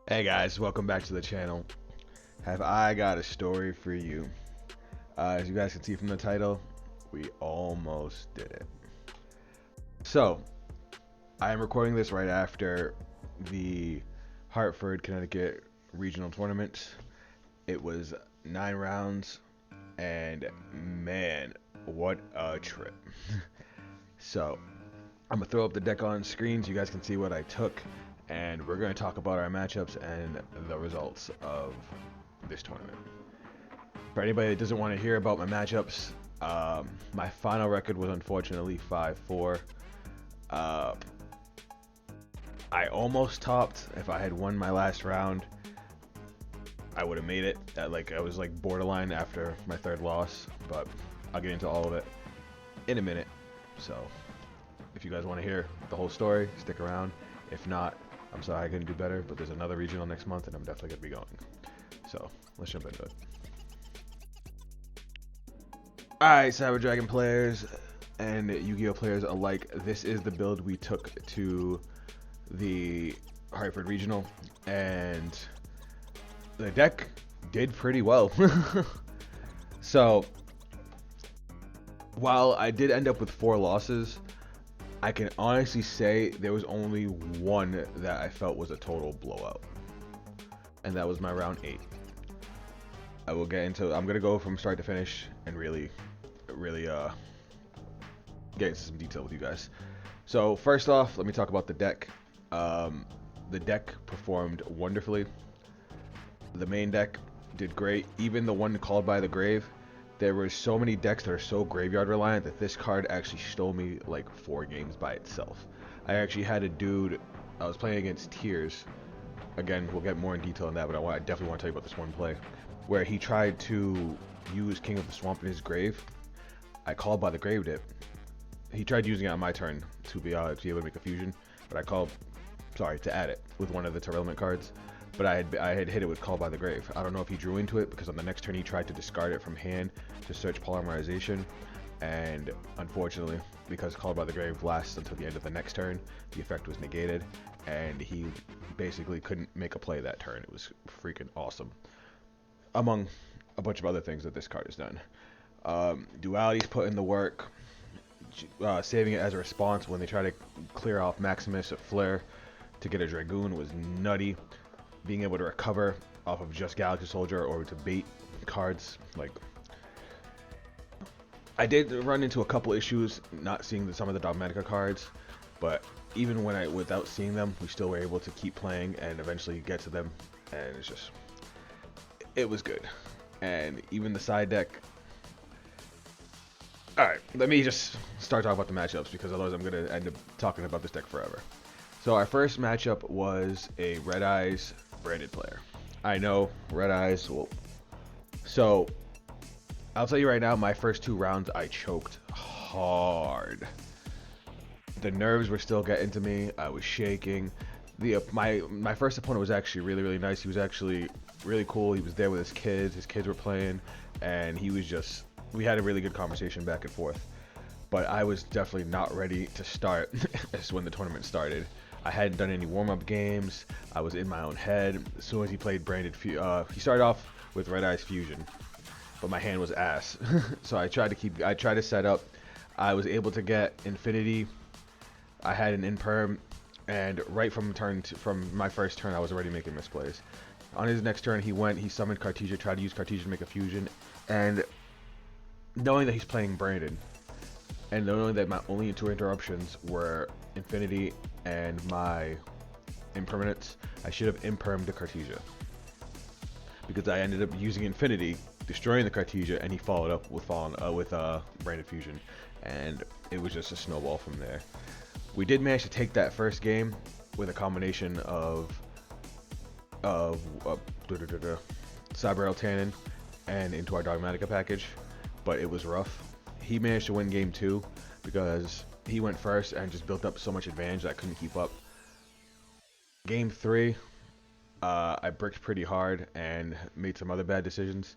Hey guys, welcome back to the channel. Have I got a story for you? As you guys can see from the title, we almost did it. So, I am recording this right after the Hartford, Connecticut regional tournament. It was 9 rounds, and man, what a trip. So, I'm gonna throw up the deck on screen so you guys can see what I took, and we're gonna talk about our matchups and the results of this tournament. For anybody that doesn't want to hear about my matchups, my final record was unfortunately 5-4. Uh, I almost topped. If I had won my last round, I would have made it. I was like borderline after my third loss, but I'll get into all of it in a minute. So if you guys want to hear the whole story, stick around. If not, I'm sorry I couldn't do better, but there's another regional next month and I'm definitely going to be going. So let's jump into it. Alright, Cyber Dragon players and Yu-Gi-Oh players alike, this is the build we took to the Hartford Regional, and the deck did pretty well. So, while I did end up with 4 losses, I can honestly say there was only one that I felt was a total blowout, and that was my round 8. I'm gonna go from start to finish and really get into some detail with you guys. So first off, let me talk about the deck. The deck performed wonderfully. The main deck did great. Even the one called by the grave, there were so many decks that are so graveyard reliant that this card actually stole me like 4 games by itself. I actually had a dude, I was playing against Tears. Again, we'll get more in detail on that, but I definitely want to tell you about this one play where he tried to use King of the Swamp in his grave. I called by the grave dip. He tried using it on my turn to be able to make a fusion, but to add it with one of the Tearlaments cards. But I had hit it with Call by the Grave. I don't know if he drew into it because on the next turn he tried to discard it from hand to search Polymerization, and unfortunately, because Call by the Grave lasts until the end of the next turn, the effect was negated, and he basically couldn't make a play that turn. It was freaking awesome, among a bunch of other things that this card has done. Duality's put in the work. Saving it as a response when they try to clear off Maximus at Flare to get a Dragoon was nutty. Being able to recover off of just Galaxy Soldier or to bait cards, like, I did run into a couple issues not seeing some of the Dogmatika cards, but even without seeing them, we still were able to keep playing and eventually get to them, and it was good. And even the side deck. Alright, let me just start talking about the matchups because otherwise I'm going to end up talking about this deck forever. So our first matchup was a Red Eyes branded player. I know, Red Eyes. Well, so I'll tell you right now, my first 2 rounds I choked hard. The nerves were still getting to me. I was shaking. My first opponent was actually really nice. He was actually really cool. He was there with his kids. His kids were playing, and we had a really good conversation back and forth. But I was definitely not ready to start as when the tournament started. I hadn't done any warm-up games. I was in my own head. As soon as he played branded, he started off with Red Eyes Fusion, but my hand was ass. So I tried to set up. I was able to get Infinity. I had an Imperm, and right from my first turn, I was already making misplays. On his next turn, he summoned Cartesia, tried to use Cartesia to make a fusion, and knowing that he's playing Brandon, and knowing that my only 2 interruptions were Infinity and my Impermanence, I should have Impermed the Cartesia. Because I ended up using Infinity, destroying the Cartesia, and he followed up with Branded Fusion, and it was just a snowball from there. We did manage to take that first game with a combination of Cyber Eltanin and into our Dogmatika package, but it was rough. He managed to win game 2 because he went first and just built up so much advantage that I couldn't keep up. Game 3, I bricked pretty hard and made some other bad decisions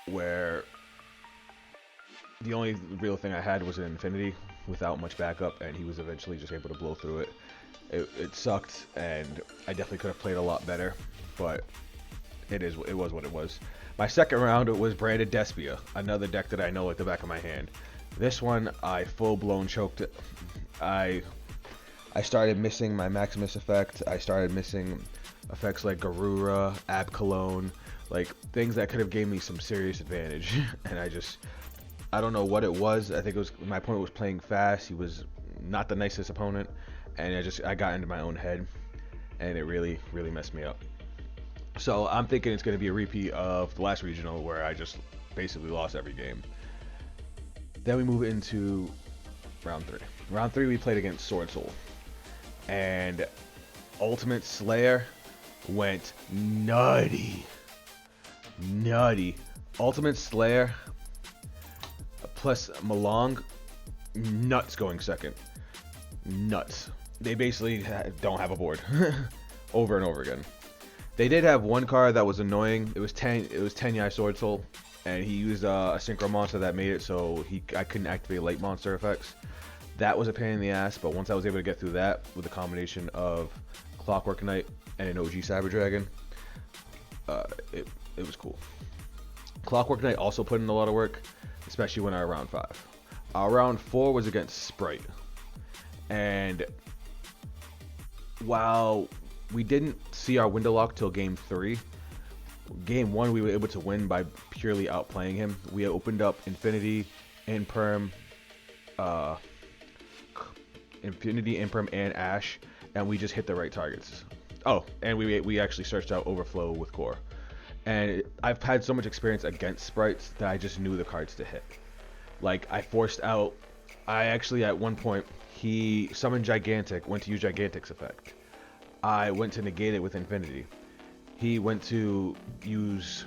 where The only real thing I had was an Infinity without much backup, and he was eventually just able to blow through it. It sucked, and I definitely could have played a lot better, but it was what it was. My second round was Branded Despia, another deck that I know like the back of my hand. This one I full blown choked it. I started missing my Maximus effect. I started missing effects like Garura, Ab Cologne, like things that could have gave me some serious advantage. And I don't know what it was. I think it was my opponent was playing fast. He was not the nicest opponent, and I got into my own head, and it really messed me up. So I'm thinking it's going to be a repeat of the last regional where I just basically lost every game. Then we move into round 3. Round 3 we played against Sword Soul, and Ultimate Slayer went nutty. Ultimate Slayer plus Malong, nuts going second. Nuts. They basically don't have a board over and over again. They did have one card that was annoying. It was Tenyai Sword Soul, and he used a synchro monster that made it so I couldn't activate light monster effects. That was a pain in the ass, but once I was able to get through that with a combination of Clockwork Knight and an OG Cyber Dragon, it was cool. Clockwork Knight also put in a lot of work, especially when I round 5. Our round 4 was against Sprite, and while we didn't see our window lock till game 3, game 1 we were able to win by purely outplaying him. We opened up Infinity, Imperm, and Ash, and we just hit the right targets. Oh, and we actually searched out Overflow with Core. And I've had so much experience against Sprites that I just knew the cards to hit. Like, I actually at one point, he summoned Gigantic, went to use Gigantic's effect. I went to negate it with Infinity. He went to use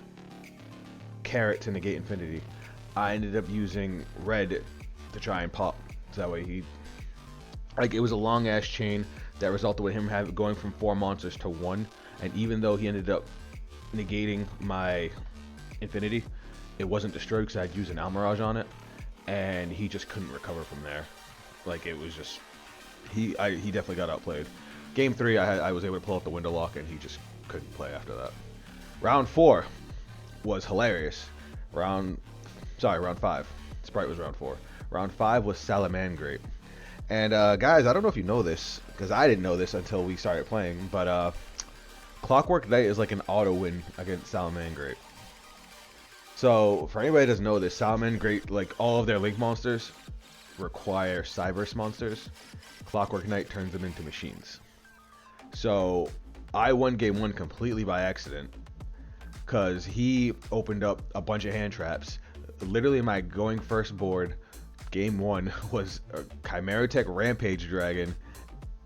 Carrot to negate Infinity. I ended up using Red to try and pop. So that way it was a long ass chain that resulted with him going from 4 monsters to 1. And even though he ended up negating my Infinity, it wasn't destroyed because I'd used an Almirage on it, and he just couldn't recover from there. Like, it was just he definitely got outplayed. Game 3, I was able to pull out the window lock, and he just couldn't play after that. Round 4 was hilarious. Round 5. Sprite was round 4. Round 5 was Salamangreat. And guys, I don't know if you know this, because I didn't know this until we started playing, but Clockwork Knight is like an auto win against Salamangreat. So for anybody that doesn't know this, Salamangreat, like all of their Link monsters, require Cyberse monsters. Clockwork Knight turns them into machines. So I won game 1 completely by accident because he opened up a bunch of hand traps. Literally my going first board, game 1, was a Chimera Tech Rampage Dragon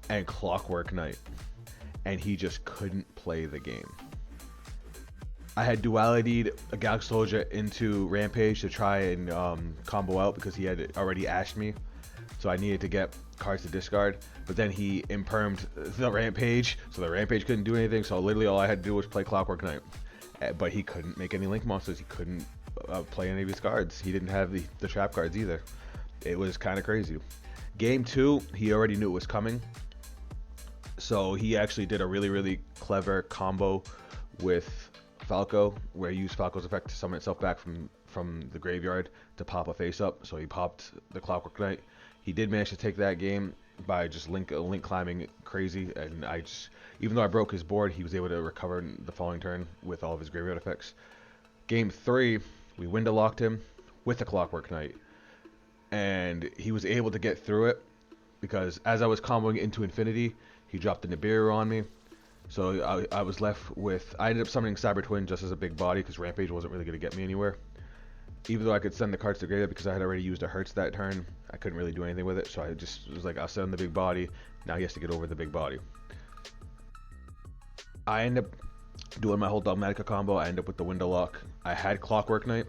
and Clockwork Knight, and he just couldn't play the game. I had duality'd a Galaxy Soldier into Rampage to try and combo out because he had already ashed me, so I needed to get cards to discard. But then he impermed the Rampage, so the Rampage couldn't do anything, so literally all I had to do was play Clockwork Knight. But he couldn't make any Link monsters, he couldn't play any of his cards. He didn't have the trap cards either. It was kind of crazy. Game 2, he already knew it was coming, so he actually did a really clever combo with Falco, where he used Falco's effect to summon itself back from the graveyard to pop a face up. So he popped the Clockwork Knight. He did manage to take that game by just link climbing crazy, and even though I broke his board, he was able to recover the following turn with all of his graveyard effects. Game 3, we window locked him with the Clockwork Knight, and he was able to get through it because as I was comboing into Infinity, he dropped the Nibiru on me. So I was left with, I ended up summoning Cyber Twin just as a big body because Rampage wasn't really going to get me anywhere. Even though I could send the cards to graveyard because I had already used a Hertz that turn, I couldn't really do anything with it. So I just was like, I'll send the big body. Now he has to get over the big body. I ended up doing my whole Dogmatika combo. I ended up with the window lock. I had Clockwork Knight.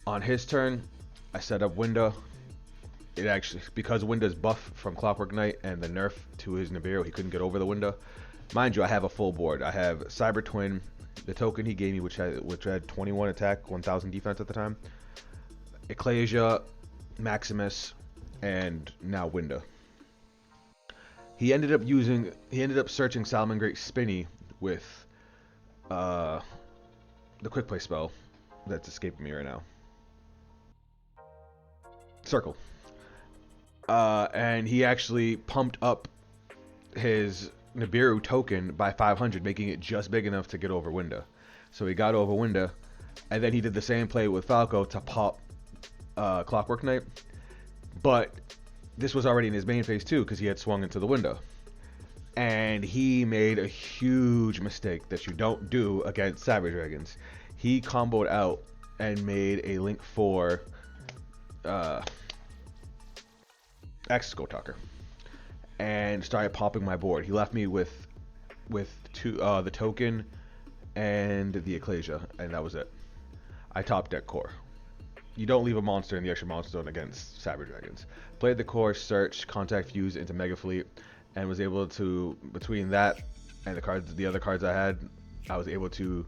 On his turn, I set up window. It actually, because window's buff from Clockwork Knight and the nerf to his Nibiru, he couldn't get over the window. Mind you, I have a full board. I have Cyber Twin, the token he gave me, which had 21 attack, 1000 defense at the time. Ecclesia, Maximus, and now Winda. He ended up searching Salamangreat Spinny with the quick play spell that's escaping me right now. Circle. And he actually pumped up his Nibiru token by 500, making it just big enough to get over Winda. So he got over Winda, and then he did the same play with Falco to pop Clockwork Knight. But this was already in his main phase too, because he had swung into the window. And he made a huge mistake that you don't do against Cyber Dragons. He comboed out and made a Link 4 X-Skull Talker and started popping my board. He left me with the token and the Ecclesia, and that was it. I top deck core. You don't leave a monster in the extra monster zone against Cyber Dragons. Played the core, search, contact fuse into Mega Fleet, and was able to, between that and the other cards I had, I was able to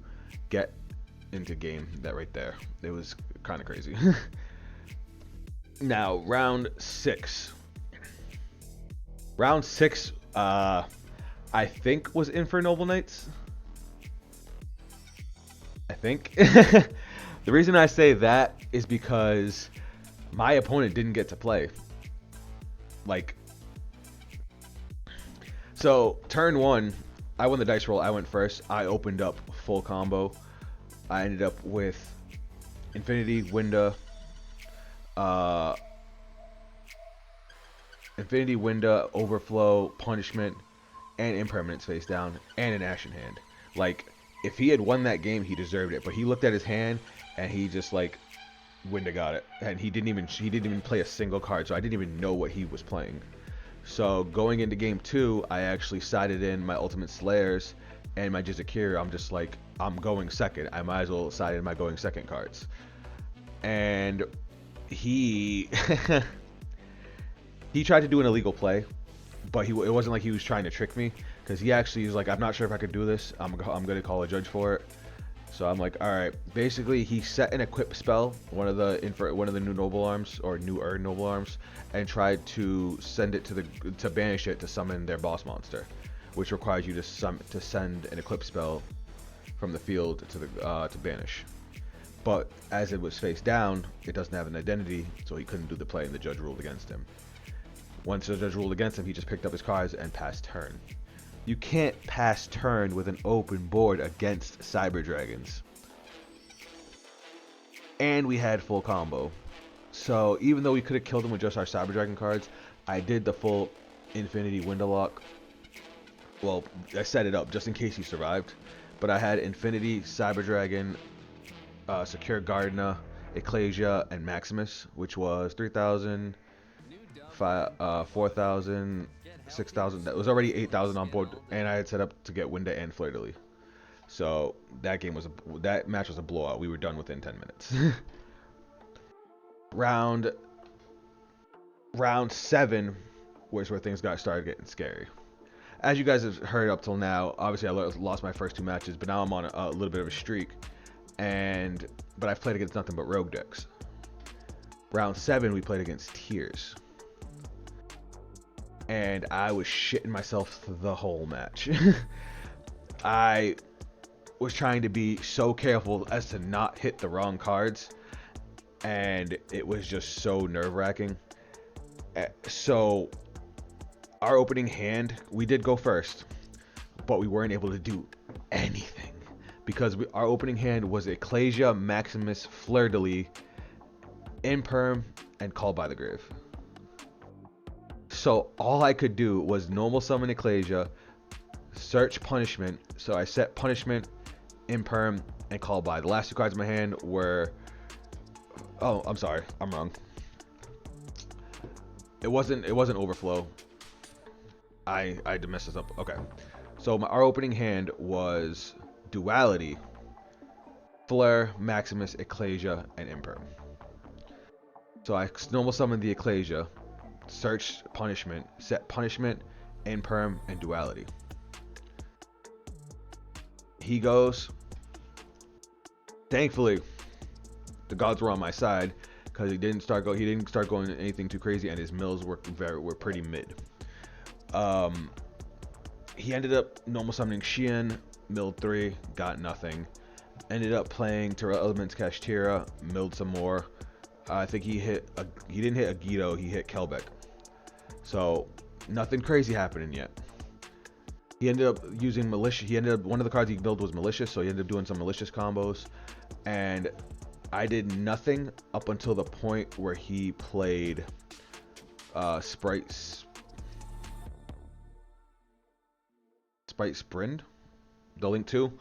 get into game that right there. It was kind of crazy. Now, round 6. Round 6, I think was in for Noble Knights. I think. The reason I say that is because my opponent didn't get to play. Like, so turn 1, I won the dice roll. I went first. I opened up full combo. I ended up with Infinity, Winda, Overflow, Punishment, and Impermanence face down, and an Ashen Hand. Like, if he had won that game, he deserved it. But he looked at his hand, and he just like, Winda got it, and he didn't even play a single card, so I didn't even know what he was playing. So going into game 2, I actually sided in my Ultimate Slayers and my Jizakir. I'm just like, I'm going second. I might as well side in my going second cards. And he he tried to do an illegal play, but it wasn't like he was trying to trick me, because he actually was like, I'm not sure if I could do this. I'm gonna call a judge for it. So I'm like, all right. Basically, he set an equip spell, one of the new Noble Arms or newer Noble Arms, and tried to send it to banish it to summon their boss monster, which requires you to send an equip spell from the field to banish. But as it was face down, it doesn't have an identity, so he couldn't do the play, and the judge ruled against him. Once the judge ruled against him, he just picked up his cards and passed turn. You can't pass turn with an open board against Cyber Dragons. And we had full combo. So even though we could have killed him with just our Cyber Dragon cards, I did the full Infinity Window Lock. Well, I set it up just in case he survived. But I had Infinity, Cyber Dragon, Secure Gardener, Ecclesia, and Maximus, which was 3,000, 4,000, 6,000. That was already 8,000 on board, and I had set up to get Winda and Fleur de Lis. So that match was a blowout. We were done within 10 minutes. round 7 was where things started getting scary. As you guys have heard up till now, obviously I lost my first 2 matches, but now I'm on a little bit of a streak. But I've played against nothing but rogue decks. Round 7, we played against Tears. And I was shitting myself the whole match. I was trying to be so careful as to not hit the wrong cards, and it was just so nerve-wracking. So our opening hand, we did go first, but we weren't able to do anything, because our opening hand was Ecclesia, Maximus, Fleur de Lis, Imperm, and Call by the Grave. So all I could do was normal summon Ecclesia, search Punishment. So I set Punishment, Imperm, and Call by. The last 2 cards in my hand were... Oh, I'm sorry. I'm wrong. It wasn't Overflow. I messed this up. Okay. So our opening hand was Duality, Fleur, Maximus, Ecclesia, and Imperm. So I normal summoned the Ecclesia, search Punishment, set Punishment, Imperm, and Duality. He goes. Thankfully, the gods were on my side, because he didn't start going anything too crazy, and his mills were pretty mid. He ended up normal summoning Xian, milled 3, got nothing. Ended up playing Tearlaments Kashtira, milled some more. I think he didn't hit Agito, he hit Kelbeck. So nothing crazy happening yet. He ended up using malicious. One of the cards he built was malicious, so he ended up doing some malicious combos. And I did nothing up until the point where he played Sprite Sprint, the Link 2.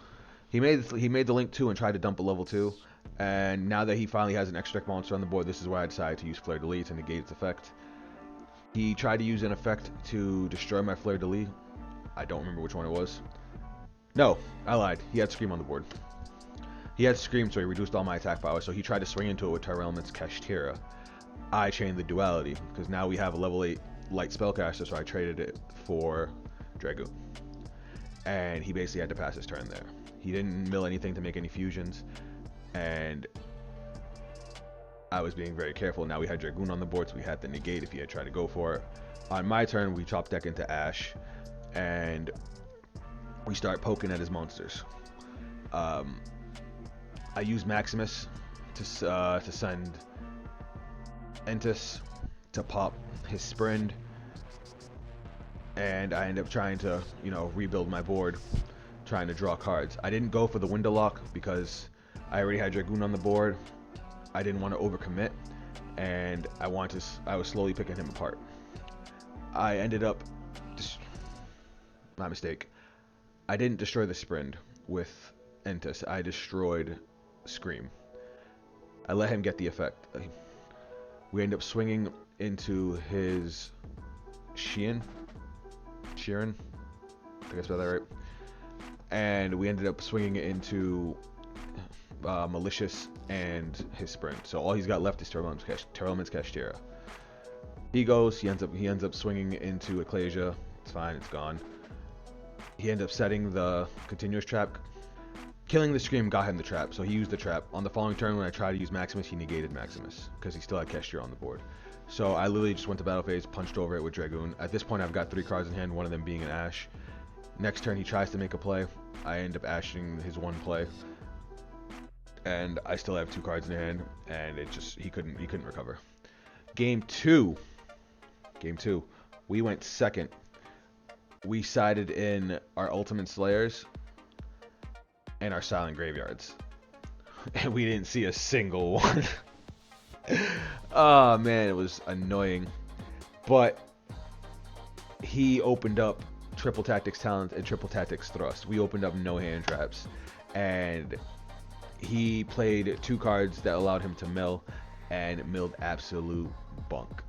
He made the Link 2 and tried to dump a level 2. And now that he finally has an extra monster on the board, this is where I decided to use Flare de Lis to negate its effect. He tried to use an effect to destroy my Flare de Lis. I don't remember which one it was. No, I lied. He had Scream on the board. He had Scream, so he reduced all my attack power. So he tried to swing into it with Tearlaments Kashtira. I chained the Duality, because now we have a level 8 light spellcaster, so I traded it for Dragoon. And he basically had to pass his turn there. He didn't mill anything to make any fusions, and I was being very careful. Now we had Dragoon on the board, so we had to negate if he had tried to go for it. On my turn, we chop deck into Ash, and we start poking at his monsters. I use Maximus to send Entis to pop his Sprint, and I end up trying to, rebuild my board, trying to draw cards. I didn't go for the window lock because I already had Dragoon on the board. I didn't want to overcommit, and I was slowly picking him apart. I ended up my mistake. I didn't destroy the Sprint with Entis. I destroyed Scream. I let him get the effect. We end up swinging into his Sheeran. I think I spelled that right. And we ended up swinging it into Malicious and his Sprint. So all he's got left is Tearlaments Kashtira. He ends up swinging into Ecclesia. It's fine, it's gone. He ended up setting the continuous trap. Killing the Scream got him the trap, so he used the trap. On the following turn, when I tried to use Maximus, he negated Maximus, because he still had Kashtira on the board. So I literally just went to battle phase, punched over it with Dragoon. At this point, I've got 3 cards in hand, one of them being an Ash. Next turn, he tries to make a play. I end up ashing his one play. And I still have 2 cards in hand, and he couldn't recover. Game 2, we went second. We sided in our Ultimate Slayers and our Silent Graveyards, and we didn't see a single one. Oh man, it was annoying. But he opened up Triple Tactics Talent and Triple Tactics Thrust. We opened up no hand traps, and he played 2 cards that allowed him to mill, and milled absolute bunk.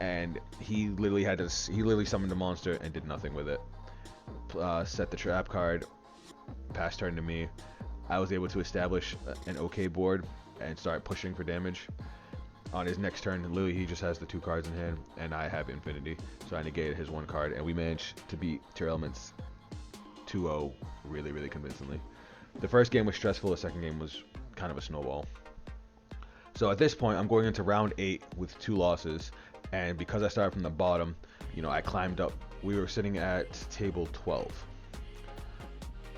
And he literally summoned a monster and did nothing with it. Set the trap card, pass turn to me. I was able to establish an okay board and start pushing for damage. On his next turn, literally he just has the 2 cards in hand, and I have Infinity, so I negated his 1 card, and we managed to beat Tearlaments 2-0 really, really convincingly. The first game was stressful, the second game was kind of a snowball. So at this point, I'm going into round 8 with 2 losses, and because I started from the bottom, I climbed up. We were sitting at table 12.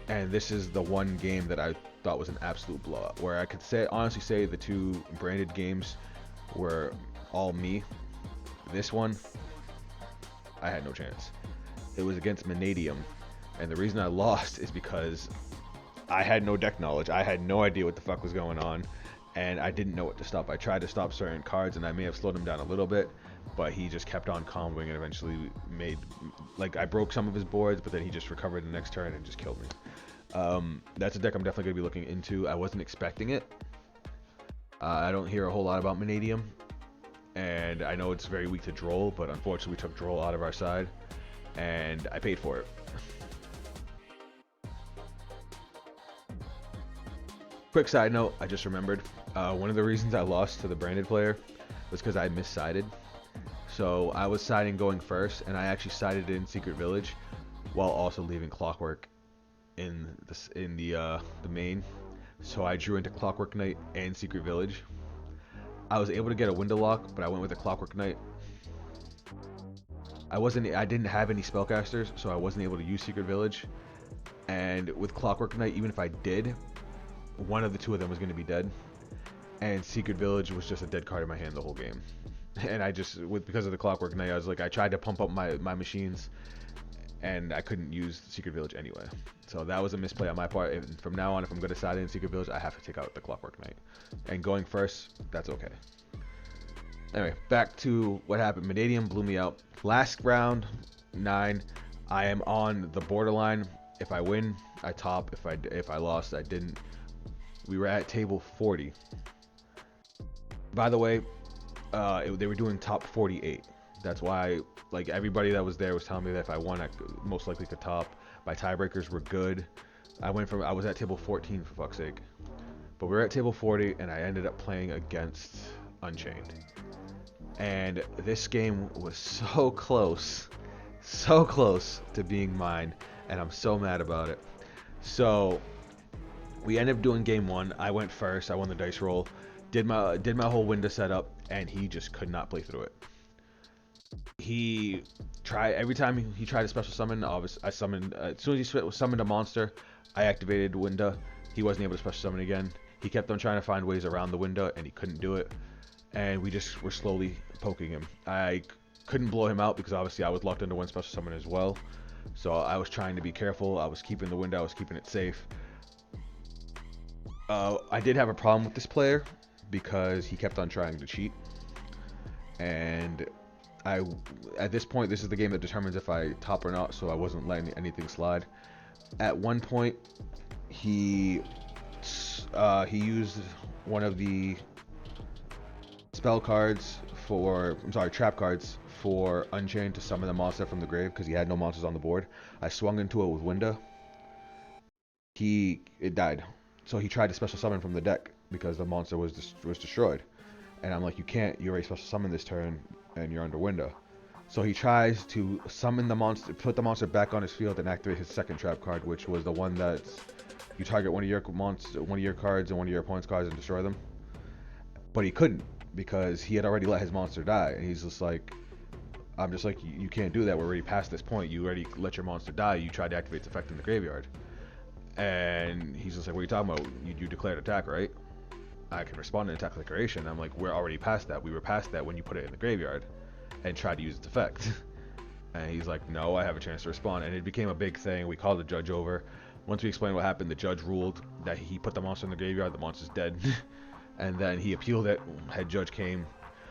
And this is the one game that I thought was an absolute blowout, where I could honestly say the 2 branded games were all me. This one, I had no chance. It was against Manadium, and the reason I lost is because I had no deck knowledge. I had no idea what the fuck was going on, and I didn't know what to stop. I tried to stop certain cards, and I may have slowed him down a little bit, but he just kept on comboing and eventually I broke some of his boards, but then he just recovered the next turn and just killed me. That's a deck I'm definitely going to be looking into. I wasn't expecting it. I don't hear a whole lot about Manadium, and I know it's very weak to Droll, but unfortunately we took Droll out of our side, and I paid for it. Quick side note, I just remembered, one of the reasons I lost to the branded player was because I missided. So I was siding going first, and I actually sided in Secret Village while also leaving Clockwork in the main. So I drew into Clockwork Knight and Secret Village, I was able to get a window lock, but I went with a Clockwork Knight. I didn't have any spellcasters, so I wasn't able to use Secret Village. And with Clockwork Knight, even if I did, one of the two of them was going to be dead. And Secret Village was just a dead card in my hand the whole game. And I just, because of the Clockwork Knight, I was like, I tried to pump up my machines, and I couldn't use Secret Village anyway. So that was a misplay on my part. And from now on, if I'm going to side in Secret Village, I have to take out the Clockwork Knight. And going first, that's okay. Anyway, back to what happened. Mendadium blew me out. Last round, 9. I am on the borderline. If I win, I top. If I lost, I didn't. We were at table 40. By the way, they were doing top 48. That's why, like, everybody that was there was telling me that if I won, I most likely could top. My tiebreakers were good. I was at table 14 for fuck's sake. But we were at table 40, and I ended up playing against Unchained. And this game was so close to being mine, and I'm so mad about it. So we ended up doing game 1. I went first. I won the dice roll. Did my whole window setup, and he just could not play through it. Every time he tried a special summon. I summoned as soon as he summoned a monster, I activated window. He wasn't able to special summon again. He kept on trying to find ways around the window, and he couldn't do it. And we just were slowly poking him. I couldn't blow him out because obviously I was locked into one special summon as well. So I was trying to be careful. I was keeping the window. I was keeping it safe. I did have a problem with this player because he kept on trying to cheat. And at this point, this is the game that determines if I top or not. So I wasn't letting anything slide. At one point, he used one of the trap cards for Unchained to summon the monster from the grave because he had no monsters on the board. I swung into it with window. It died. So he tried to special summon from the deck because the monster was destroyed. And I'm like, you can't. You already special summon this turn, and you're under window. So he tries to summon the monster, put the monster back on his field, and activate his second trap card, which was the one that's you target one of your cards and one of your opponent's cards and destroy them. But he couldn't because he had already let his monster die, and he's just like, I'm just like, you can't do that. We're already past this point. You already let your monster die. You tried to activate its effect in the graveyard. And he's just like, what are you talking about? You declared attack, right? I can respond to attack declaration. I'm like, we're already past that. We were past that when you put it in the graveyard and tried to use its effect. And he's like, no, I have a chance to respond. And it became a big thing. We called the judge over. Once we explained what happened, the judge ruled that he put the monster in the graveyard. The monster's dead. And then he appealed it. Head judge came.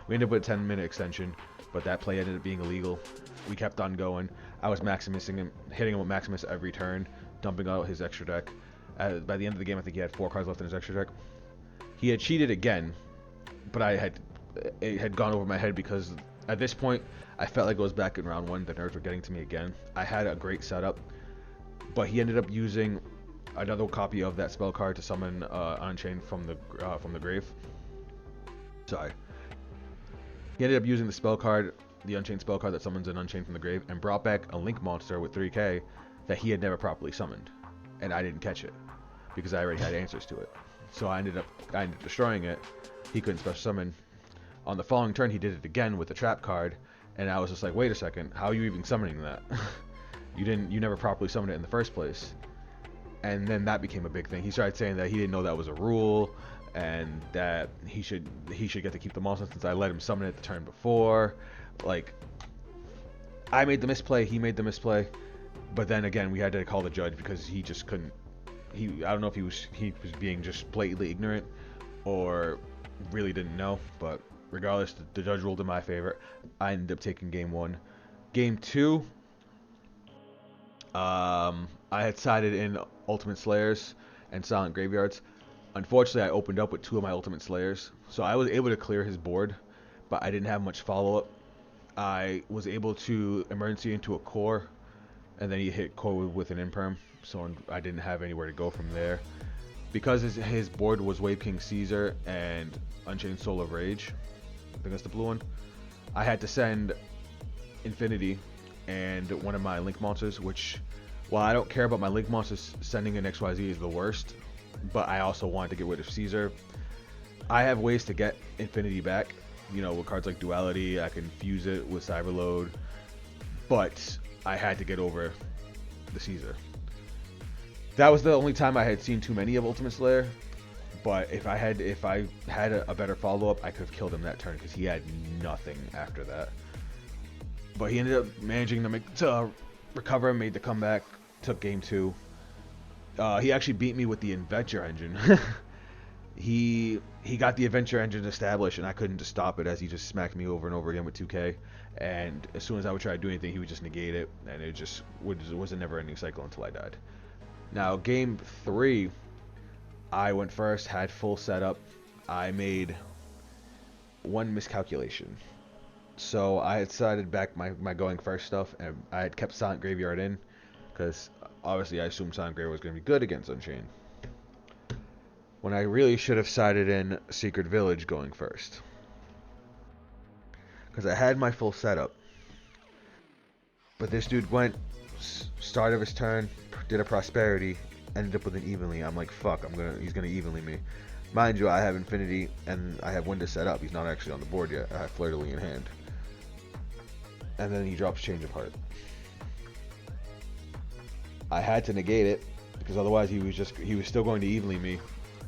We ended up with a 10-minute extension, but that play ended up being illegal. We kept on going. I was maximising him, hitting him with Maximus every turn, dumping out his extra deck. By the end of the game, I think he had 4 cards left in his extra deck. He had cheated again, but it had gone over my head because at this point, I felt like it was back in round 1. The nerves were getting to me again. I had a great setup, but he ended up using another copy of that spell card to summon Unchained from the grave. Sorry. He ended up using the spell card, the Unchained spell card that summons an Unchained from the grave, and brought back a Link monster with 3k that he had never properly summoned, and I didn't catch it because I already had answers to it. So I ended up destroying it. He couldn't special summon. On the following turn, he did it again with the trap card, and I was just like, wait a second, how are you even summoning that? You never properly summoned it in the first place. And then that became a big thing. He started saying that he didn't know that was a rule, and that he should get to keep the monster since I let him summon it the turn before. Like, I made the misplay, he made the misplay, but then again, we had to call the judge because he just couldn't. I don't know if he was being just blatantly ignorant or really didn't know, but regardless, the judge ruled in my favor. I ended up taking game 1. Game 2, I had sided in Ultimate Slayers and Silent Graveyards. Unfortunately, I opened up with 2 of my Ultimate Slayers, so I was able to clear his board, but I didn't have much follow-up. I was able to emergency into a core, and then he hit core with an imperm, so I didn't have anywhere to go from there. Because his board was Wave King Caesar and Unchained Soul of Rage, I think that's the blue one, I had to send Infinity and one of my Link monsters, which, while I don't care about my Link monsters, sending an XYZ is the worst, but I also wanted to get rid of Caesar. I have ways to get Infinity back. You know, with cards like Duality, I can fuse it with Cyberload, but I had to get over the Caesar. That was the only time I had seen too many of Ultimate Slayer. But if I had a better follow up, I could have killed him that turn because he had nothing after that. But he ended up managing to recover, made the comeback, took game 2. He actually beat me with the Adventure Engine. he got the Adventure Engine established, and I couldn't just stop it as he just smacked me over and over again with 2K. And as soon as I would try to do anything, he would just negate it, and it just was a never-ending cycle until I died. Now, game 3, I went first, had full setup. I made one miscalculation. So I had decided back my going first stuff, and I had kept Silent Graveyard in, because obviously I assumed Silent Graveyard was going to be good against Unchained. When I really should have sided in Secret Village going first. Because I had my full setup. But this dude went, start of his turn, did a Prosperity, ended up with an Evenly. I'm like, fuck, he's going to Evenly me. Mind you, I have Infinity, and I have Windows set up. He's not actually on the board yet. I have Fleur de Lis in hand. And then he drops Change of Heart. I had to negate it, because otherwise he was still going to evenly me,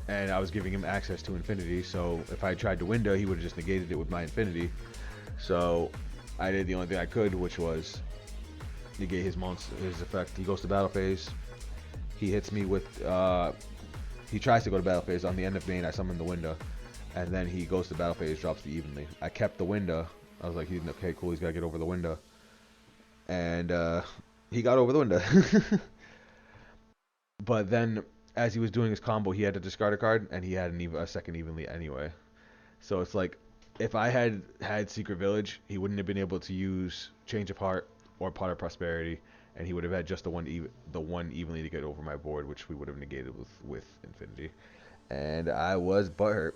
and I was giving him access to Infinity. So if I tried to window, he would have just negated it with my Infinity. So I did the only thing I could, which was negate his effect. He goes to battle phase. He hits me with he tries to go to battle phase. On the end of main, I summon the window, and then he goes to battle phase, drops the evenly. I kept the window. I was like, okay, cool, he's got to get over the window. And he got over the window. But then, as he was doing his combo, he had to discard a card, and he had a second evenly anyway. So it's like, if I had Secret Village, he wouldn't have been able to use Change of Heart or Pot of Prosperity, and he would have had just the one evenly to get over my board, which we would have negated with Infinity. And I was butthurt.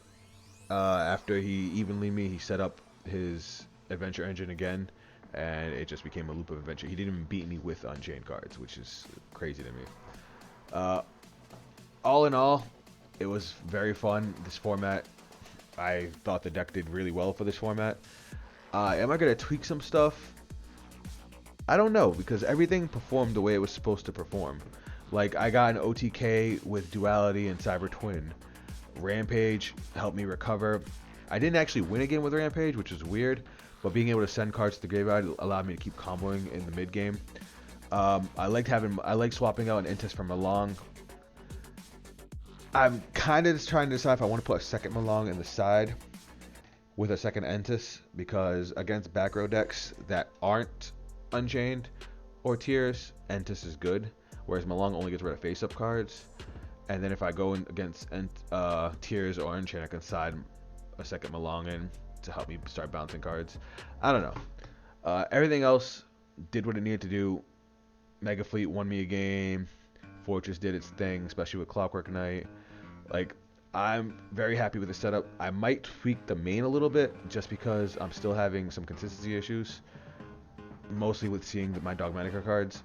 After he evenly me, he set up his Adventure Engine again, and it just became a loop of adventure. He didn't even beat me with Unchained cards, which is crazy to me. All in all, it was very fun. This format, I thought the deck did really well for this format. Am I going to tweak some stuff? I don't know, because everything performed the way it was supposed to perform. Like, I got an OTK with Duality and Cyber Twin. Rampage helped me recover. I didn't actually win again with Rampage, which is weird, but being able to send cards to the graveyard allowed me to keep comboing in the mid game. I like swapping out an Intis for Malong. I'm kind of just trying to decide if I want to put a second Malong in the side with a second Entis, because against back row decks that aren't Unchained or Tears, Entis is good, whereas Malong only gets rid of face-up cards. And then if I go in against Tears or Unchained, I can side a second Malong in to help me start bouncing cards. I don't know. Everything else did what it needed to do. Mega Fleet won me a game. Fortress did its thing, especially with Clockwork Knight. Like, I'm very happy with the setup. I might tweak the main a little bit just because I'm still having some consistency issues, mostly with seeing my Dogmatika cards.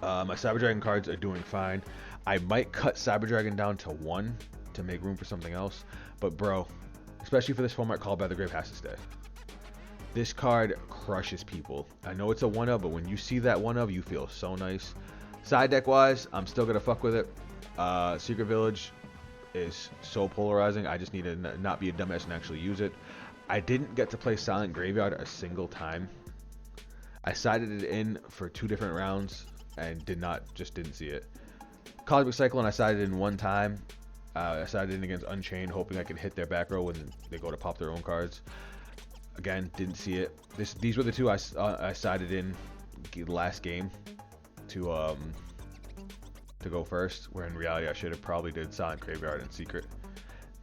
My Cyber Dragon cards are doing fine. I might cut Cyber Dragon down to 1 to make room for something else. But bro, especially for this format, Called by the Grave has to stay. This card crushes people. I know it's a 1-of, but when you see that 1-of, you feel so nice. Side deck wise, I'm still going to fuck with it. Secret Village is so polarizing. I just need to not be a dumbass and actually use it. I didn't get to play Silent Graveyard a single time. I sided it in for 2 different rounds and didn't see it. Cosmic Cyclone I sided in 1 time. I sided in against Unchained, hoping I could hit their back row when they go to pop their own cards. Again, didn't see it. These were the 2 I sided in the last game to go first, where in reality I should have probably did Silent Graveyard and Secret,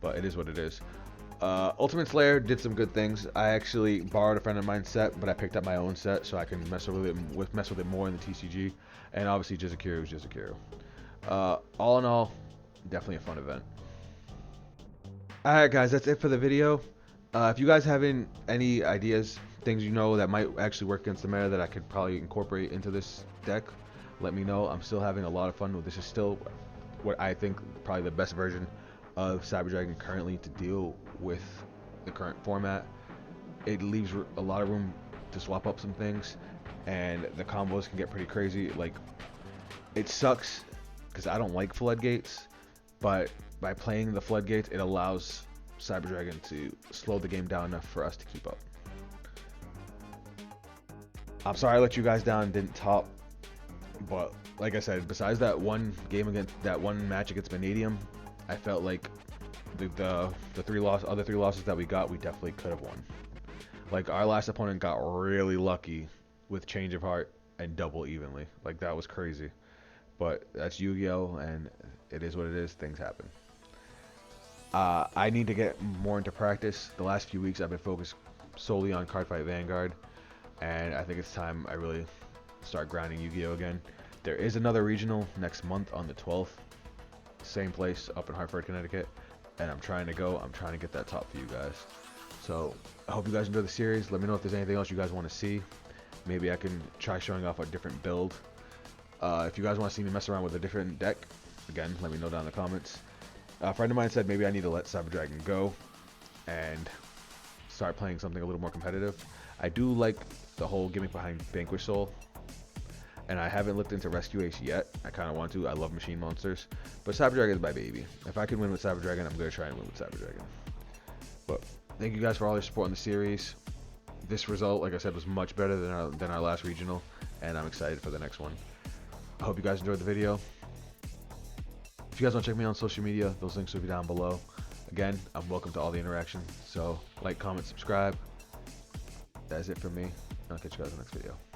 but it is what it is. Ultimate Slayer did some good things. I actually borrowed a friend of mine's set, but I picked up my own set so I can mess with it more in the TCG. And obviously Jizakuru was Jizakuru. All in all, definitely a fun event. Alright guys, that's it for the video. If you guys have any ideas, things you know that might actually work against the meta that I could probably incorporate into this deck, let me know. I'm still having a lot of fun with this. Is still what I think probably the best version of Cyber Dragon currently to deal with the current format. It leaves a lot of room to swap up some things, and the combos can get pretty crazy. Like, it sucks because I don't like floodgates, but by playing the floodgates, it allows Cyber Dragon to slow the game down enough for us to keep up. I'm sorry I let you guys down, didn't top, but like I said, besides that one game against that one match against Vanadium, I felt like the other three losses that we got, we definitely could have won. Like, our last opponent got really lucky with Change of Heart and double evenly. Like, that was crazy. But that's Yu-Gi-Oh, and it is what it is. Things happen. I need to get more into practice. The last few weeks I've been focused solely on Cardfight Vanguard, and I think it's time I really start grinding Yu-Gi-Oh again. There is another regional next month on the 12th. Same place up in Hartford, Connecticut, and I'm trying to go. I'm trying to get that top for you guys. So I hope you guys enjoy the series. Let me know if there's anything else you guys want to see. Maybe I can try showing off a different build. If you guys want to see me mess around with a different deck, again, let me know down in the comments. A friend of mine said maybe I need to let Cyber Dragon go and start playing something a little more competitive. I do like the whole gimmick behind Vanquish Soul, and I haven't looked into Rescue Ace yet. I kind of want to. I love machine monsters, but Cyber Dragon is my baby. If I can win with Cyber Dragon, I'm going to try and win with Cyber Dragon. But thank you guys for all your support in the series. This result, like I said, was much better than our last regional, and I'm excited for the next one. I hope you guys enjoyed the video. If you guys want to check me out on social media, those links will be down below. Again, I'm welcome to all the interaction, so like, comment, subscribe. That's it from me. I'll catch you guys in the next video.